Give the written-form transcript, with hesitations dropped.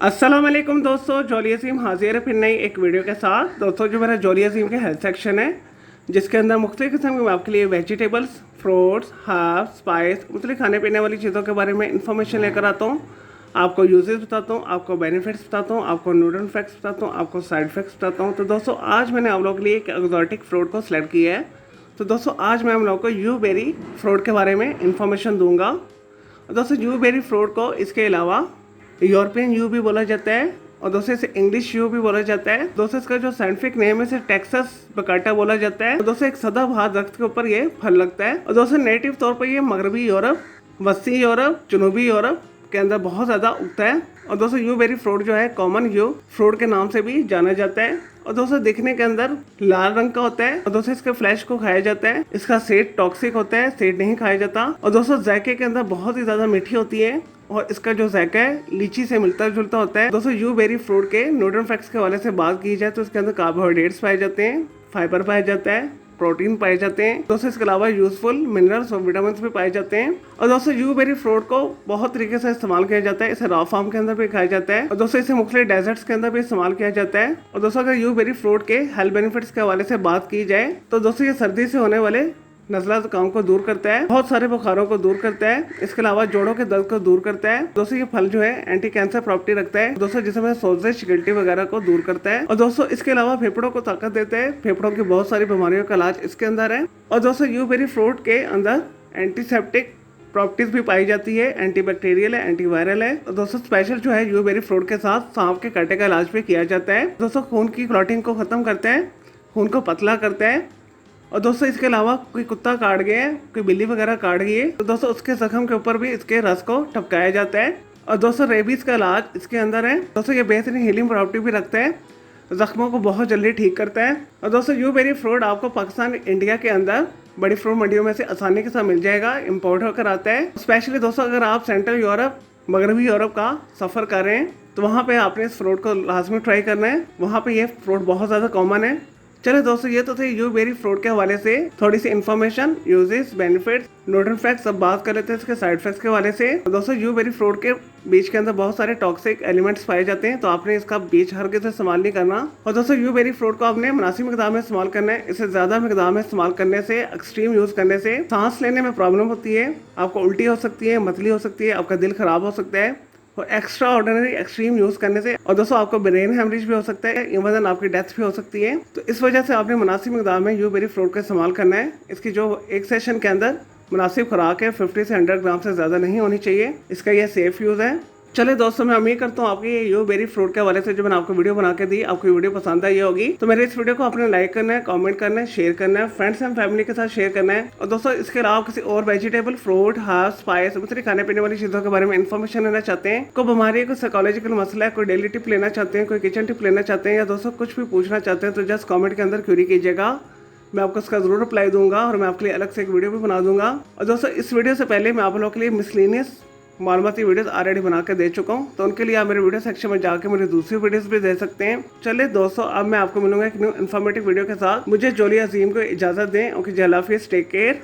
अस्सलाम वालेकुम दोस्तों, जॉली अजीम हाजिर है फिर नई एक वीडियो के साथ। दोस्तों जो मेरा जॉली अजीम के हेल्थ सेक्शन है, जिसके अंदर मुख्तलिफ किस्म के मैं आपके लिए वेजिटेबल्स, फ्रूट्स, हर्ब्स, स्पाइस, मुख्तलिफ खाने पीने वाली चीज़ों के बारे में इंफॉर्मेशन लेकर आता हूँ। आपको यूजेस बताता हूँ, आपको बेनिफिट्स बताता हूँ, आपको न्यूट्रिएंट फैक्ट्स बताता हूँ, आपको साइड इफेक्ट्स बताता हूँ। तो दोस्तों आज मैंने आप लोगों के लिए एक एक्जॉटिक फ्रूट को सिलेक्ट किया है। तो दोस्तों आज मैं हम लोगों को यूबेरी फ्रूट के बारे में इंफॉर्मेशन दूंगा। दोस्तों यूबेरी फ्रूट को इसके अलावा यूरोपियन यू भी बोला जाता है और दोस्तों इसे इंग्लिश यू भी बोला जाता है। दोस्तों इसका जो साइंटिफिक नेम है इसे टेक्सास बकाटा बोला जाता है। और दोस्तों एक सदाबहार दरख्त के ऊपर ये फल लगता है। और दोस्तों नेटिव तौर पर ये मगरबी यूरोप, वस्ती यूरोप, जनूबी यूरोप के अंदर बहुत ज़्यादा उगता है। और दोस्तों यूबेरी फ्रूट जो है कॉमन यू फ्रूट के नाम से भी जाना जाता है। और दोस्तों दिखने के अंदर लाल रंग का होता है। और दोस्तों इसके फ्लैश को खाया जाता है। इसका सीड टॉक्सिक होता है, सीड नहीं खाया जाता। और दोस्तों जायके के अंदर बहुत ही ज़्यादा मीठी होती है और इसका जो जायका है लीची से मिलता जुलता होता है। दोस्तों यूबेरी फ्रूट के न्यूट्रिएंट फैक्ट्स के हवाले से बात की जाए तो इसके अंदर कार्बोहाइड्रेट्स पाए जाते हैं, फाइबर पाया जाता है, प्रोटीन पाए जाते हैं। दोस्तों इसके अलावा यूजफुल मिनरल्स और विटामिन भी पाए जाते हैं। और दोस्तों यूबेरी फ्रूट को बहुत तरीके से इस्तेमाल किया जाता है। इसे रॉ फार्म के अंदर भी खाया जाता है और दोस्तों इसे मुख्तलिफ डेजर्ट्स के अंदर भी इस्तेमाल किया जाता है। और दोस्तों अगर यूबेरी फ्रूट के हेल्थ बेनिफिट्स के हवाले से बात की जाए तो दोस्तों ये सर्दी से होने वाले नज़ला जुकाम को दूर करता है, बहुत सारे बुखारों को दूर करता है। इसके अलावा जोड़ों के दर्द को दूर करता है। दोस्तों ये फल जो है एंटी कैंसर प्रॉपर्टी रखता है दोस्तों, जिसमें सोजिश, गिल्टी वगैरह को दूर करता है। और दोस्तों इसके अलावा फेफड़ों को ताकत देता है। फेफड़ों की बहुत सारी बीमारियों का इलाज इसके अंदर है। और दोस्तों यूबेरी फ्रूट के अंदर एंटीसेप्टिक प्रॉपर्टीज भी पाई जाती है, एंटीबैक्टीरियल है, एंटीवायरल है। और दोस्तों स्पेशल जो है यूबेरी फ्रूट के साथ सांप के कांटे का इलाज भी किया जाता है। दोस्तों खून की क्लॉटिंग को खत्म करता है, खून को पतला करता है। और दोस्तों इसके अलावा कोई कुत्ता काट गया है, कोई बिल्ली वगैरह काट गई है तो दोस्तों उसके जख्म के ऊपर भी इसके रस को टपकाया जाता है। और दोस्तों रेबीज का इलाज इसके अंदर है। दोस्तों ये बेहतरीन हीलिंग प्रॉपर्टी भी रखता है, जख्मों को बहुत जल्दी ठीक करता है। और दोस्तों यूबेरी फ्रूट आपको पाकिस्तान, इंडिया के अंदर बड़ी फ्रूट मंडियों में से आसानी के साथ मिल जाएगा, इम्पोर्ट होकर आता है। स्पेशली दोस्तों अगर आप सेंट्रल यूरोप, मगरबी यूरोप का सफ़र कर रहे हैं तो वहाँ पे आपने इस फ्रूट को लाजमी ट्राई करना है। वहाँ पे ये फ्रूट बहुत ज़्यादा कॉमन है। चलो दोस्तों ये तो थे यूबेरी फ्रूट के हवाले से थोड़ी सी information, uses, benefits, nutrient facts सब बात कर लेते हैं इसके साइड इफेक्ट्स के हवाले से। दोस्तों यूबेरी फ्रूट के बीज के अंदर बहुत सारे टॉक्सिक एलिमेंट्स पाए जाते हैं तो आपने इसका बीज हर किसी इस्तेमाल नहीं करना। और दोस्तों यूबेरी फ्रूट को आपने मुनासिब मिकदार में इस्तेमाल करना है। इसे ज़्यादा मिकदार में इस्तेमाल करने से, एक्सट्रीम यूज़ करने से सांस लेने में प्रॉब्लम होती है, आपको उल्टी हो सकती है, मतली हो सकती है, आपका दिल खराब हो सकता है। और एक्स्ट्रा ऑर्डिनरी एक्सट्रीम यूज़ करने से और दोस्तों आपको ब्रेन हेमरेज भी हो सकता है, इवन आपकी डेथ भी हो सकती है। तो इस वजह से आपने मुनासिब मिकदार में यूबेरी फ्रूट का इस्तेमाल करना है। इसकी जो एक सेशन के अंदर मुनासिब खुराक है 50 से 100 ग्राम से ज़्यादा नहीं होनी चाहिए। इसका यह सेफ यूज़ है। चलिए दोस्तों मैं उम्मीद करता हूँ आपकी ये यूबेरी फ्रूट के हवाले से जो मैंने आपको वीडियो बना के दी, आपको वीडियो पसंद आई होगी। तो मेरे इस वीडियो को आपने लाइक करना है, कमेंट करना है, शेयर करना है, फ्रेंड्स एंड फैमिली के साथ शेयर करना है। और दोस्तों इसके अलावा किसी और वेजिटेबल, फ्रूट, हर्ब्स, स्पाइस, मुख्तलिफ खाने पीने वाली चीज़ों के बारे में इन्फॉर्मेशन लेना चाहते हैं, कोई बीमारी है, कोई साइकोलॉजिकल मसला है, कोई डेली टिप लेना चाहते हैं, कोई किचन टिप लेना चाहते हैं, या दोस्तों कुछ भी पूछना चाहते हैं तो जस्ट कॉमेंट के अंदर क्यूरी कीजिएगा। मैं आपको उसका ज़रूर रिप्लाई दूंगा और मैं आपके लिए अलग से एक वीडियो भी बना दूंगा। और दोस्तों इस वीडियो से पहले मैं आप लोगों के लिए मिसलेनियस मालूमाती वीडियोस ऑलरेडी बना के दे चुका हूँ, तो उनके लिए आप मेरे वीडियो सेक्शन में जाकर मेरी दूसरी वीडियोस भी दे सकते हैं। चलिए दोस्तों अब मैं आपको मिलूंगा एक न्यू इन्फॉर्मेटिव वीडियो के साथ। मुझे जॉली अजीम को इजाज़त दें। ओके, अल्लाह हाफिज़, टेक केयर।